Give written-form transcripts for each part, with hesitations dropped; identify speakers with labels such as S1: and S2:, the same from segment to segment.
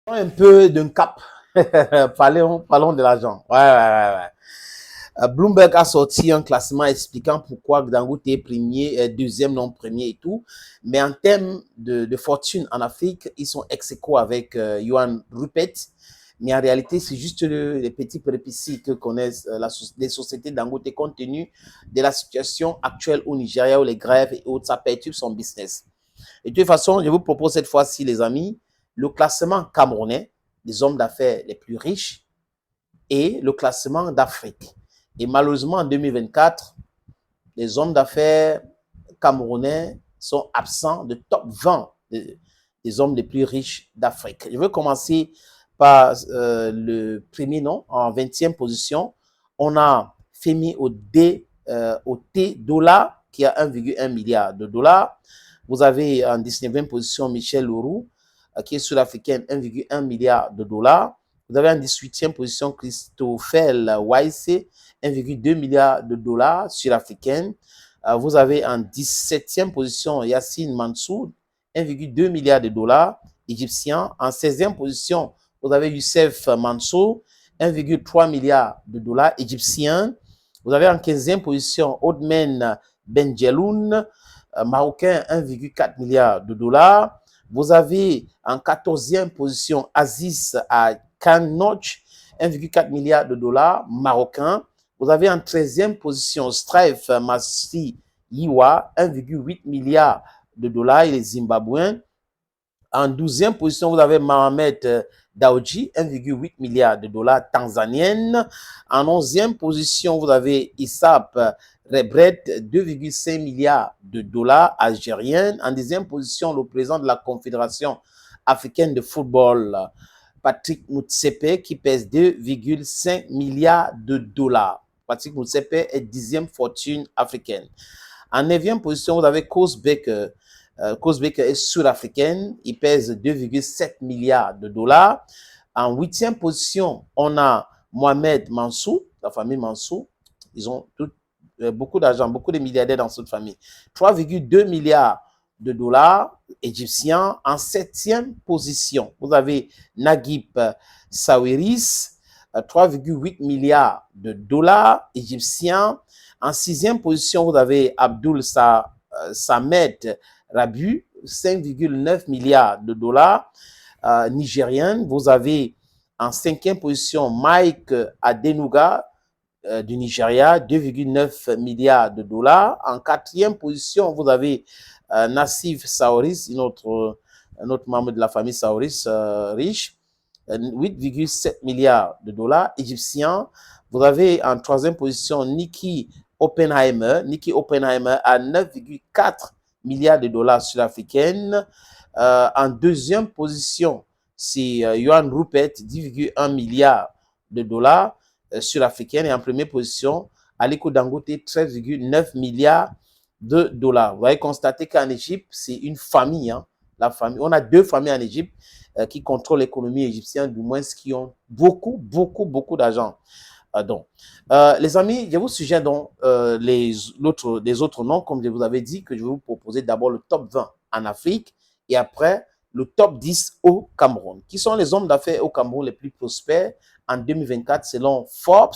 S1: Un peu d'un cap. Parlons de l'argent. Bloomberg a sorti un classement expliquant pourquoi Dangote est premier, deuxième, non premier et tout. Mais en termes de fortune en Afrique, ils sont ex-aequo avec Johan Rupert. Mais en réalité, c'est juste les petits péripéties que connaissent les sociétés Dangote compte tenu de la situation actuelle au Nigeria où les grèves et autres, ça perturbe son business. Et de toute façon, je vous propose cette fois-ci, les amis, le classement camerounais des hommes d'affaires les plus riches et le classement d'Afrique. Et malheureusement, en 2024, les hommes d'affaires camerounais sont absents de top 20 des hommes les plus riches d'Afrique. Je vais commencer par le premier nom, en 20e position. On a Femi Ote Dola, qui a 1,1 milliard de dollars. Vous avez en 19e position Michel Leroux, qui est sud-africaine, 1,1 milliard de dollars. Vous avez en 18e position Christophel Waise, 1,2 milliard de dollars sud-africaine. Vous avez en 17e position Yassine Mansour, 1,2 milliard de dollars égyptiens. En 16e position, vous avez Youssef Mansour, 1,3 milliard de dollars égyptiens. Vous avez en 15e position Odmen Benjeloun, marocain, 1,4 milliard de dollars. Vous avez en 14e position Aziz Kanoch, 1,4 milliard de dollars marocain. Vous avez en 13e position Strife Massi Yiwa, 1,8 milliard de dollars, il est zimbabwéen. En 12e position, vous avez Mohamed Daoudji, 1,8 milliard de dollars tanzanienne. En 11e position, vous avez Issap Rebret, 2,5 milliards de dollars algériens. En 10e position, le président de la Confédération africaine de football, Patrick Motsepe, qui pèse 2,5 milliards de dollars. Patrick Motsepe est 10e fortune africaine. En 9e position, vous avez Kos Baker. Kos Baker est sud-africaine. Il pèse 2,7 milliards de dollars. En 8e position, on a Mohamed Mansour, la famille Mansour. Ils ont beaucoup d'argent, beaucoup de milliardaires dans cette famille. 3,2 milliards de dollars égyptiens. En 7e position, vous avez Naguib Sawiris, 3,8 milliards de dollars égyptiens. En 6e position, vous avez Abdul Samed Rabu, 5,9 milliards de dollars nigériens. Vous avez en 5e position Mike Adenuga du Nigeria, 2,9 milliards de dollars. En 4e position, vous avez Nassif Saoris, un autre membre de la famille Saoris riche, 8,7 milliards de dollars égyptiens. Vous avez en 3e position Nikki Oppenheimer. Nikki Oppenheimer à 9,4 milliards de dollars sud-africaines. En 2e position, c'est Johan Rupert, 10,1 milliards de dollars sud-africaines. Et en première position, Aliko Dangote, 13,9 milliards de dollars. Vous allez constater qu'en Égypte, c'est une famille, hein, la famille. On a deux familles en Égypte qui contrôlent l'économie égyptienne, du moins qui ont beaucoup d'argent. Les amis, je vous suggère donc les autres noms, comme je vous avais dit, que je vais vous proposer d'abord le top 20 en Afrique et après le top 10 au Cameroun. Qui sont les hommes d'affaires au Cameroun les plus prospères en 2024 selon Forbes?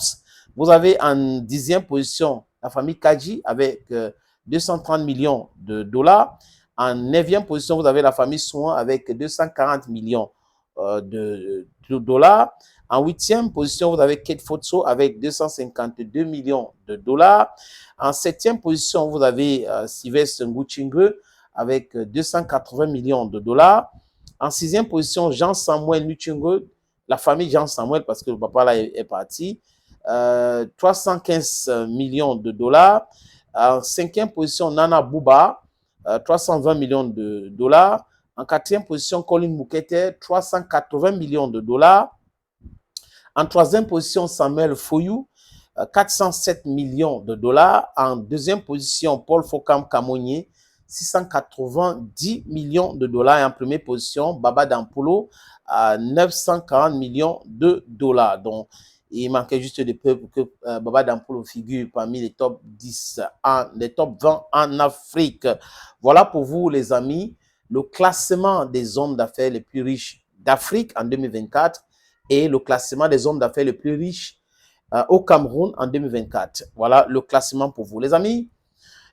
S1: Vous avez en 10e position la famille Kadji avec 230 millions de dollars. En 9e position, vous avez la famille Souan avec 240 millions de dollars. En 8e position, vous avez Kate Fotso avec 252 millions de dollars. En 7e position, vous avez Sylvestre Nguchingwe avec 280 millions de dollars. En 6e position, Jean-Samuel Nguchingwe, la famille Jean-Samuel, parce que le papa là est parti, 315 millions de dollars. En 5e position, Nana Bouba, 320 millions de dollars. En 4e position, Colin Moukete, 380 millions de dollars. En 3e position, Samuel Foyou, 407 millions de dollars. En 2e position, Paul Fokam Kamonier, 690 millions de dollars. Et en première position, Baba Dampolo, 940 millions de dollars. Donc, il manquait juste de peu pour que Baba Dampolo figure parmi les top 10, les top 20 en Afrique. Voilà pour vous, les amis, le classement des hommes d'affaires les plus riches d'Afrique en 2024 et le classement des hommes d'affaires les plus riches au Cameroun en 2024. Voilà le classement pour vous. Les amis,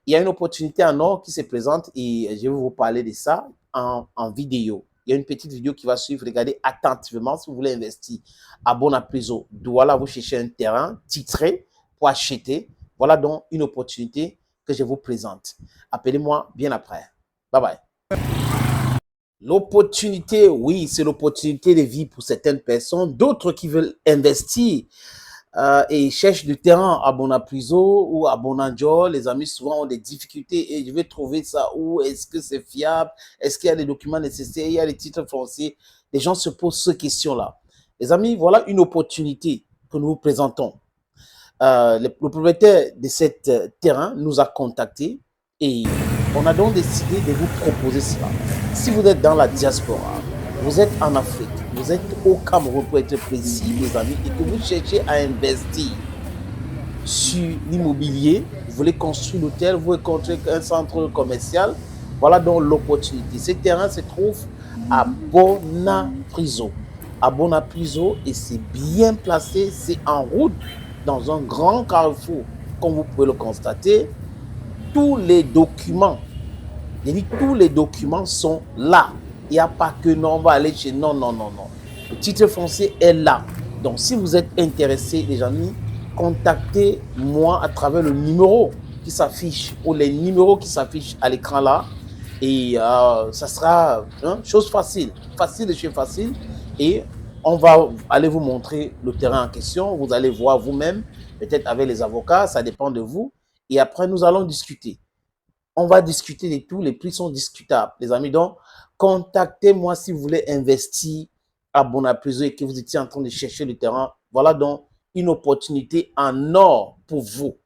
S1: il y a une opportunité en or qui se présente et je vais vous parler de ça en vidéo. Il y a une petite vidéo qui va suivre. Regardez attentivement si vous voulez investir à Bonapriso. Douala, vous cherchez un terrain titré pour acheter. Voilà donc une opportunité que je vous présente. Appelez-moi bien après. Bye bye. L'opportunité, oui, c'est l'opportunité de vie pour certaines personnes. D'autres qui veulent investir et cherchent du terrain à Bonapriso ou à Bonanjo. Les amis souvent ont des difficultés et je vais trouver ça où, est-ce que c'est fiable, est-ce qu'il y a les documents nécessaires, il y a les titres fonciers. Les gens se posent ces questions-là. Les amis, voilà une opportunité que nous vous présentons. Le propriétaire de cet terrain nous a contactés et on a donc décidé de vous proposer cela. Si vous êtes dans la diaspora, vous êtes en Afrique, vous êtes au Cameroun pour être précis, les amis, et que vous cherchez à investir sur l'immobilier, vous voulez construire l'hôtel, vous voulez construire un centre commercial, voilà donc l'opportunité. Ce terrain se trouve à Bonapriso. À Bonapriso, et c'est bien placé, c'est en route dans un grand carrefour. Comme vous pouvez le constater, tous les documents, je dis tous les documents sont là. Il n'y a pas que non, on va aller chez non, non, non, non. Le titre foncier est là. Donc, si vous êtes intéressé, les amis, contactez-moi à travers le numéro qui s'affiche ou les numéros qui s'affichent à l'écran là. Et ça sera chose facile, facile de chez facile. Et on va aller vous montrer le terrain en question. Vous allez voir vous-même, peut-être avec les avocats, ça dépend de vous. Et après, nous allons discuter. On va discuter de tout. Les prix sont discutables, les amis. Donc, contactez-moi si vous voulez investir à Bonapriso et que vous étiez en train de chercher le terrain. Voilà donc une opportunité en or pour vous.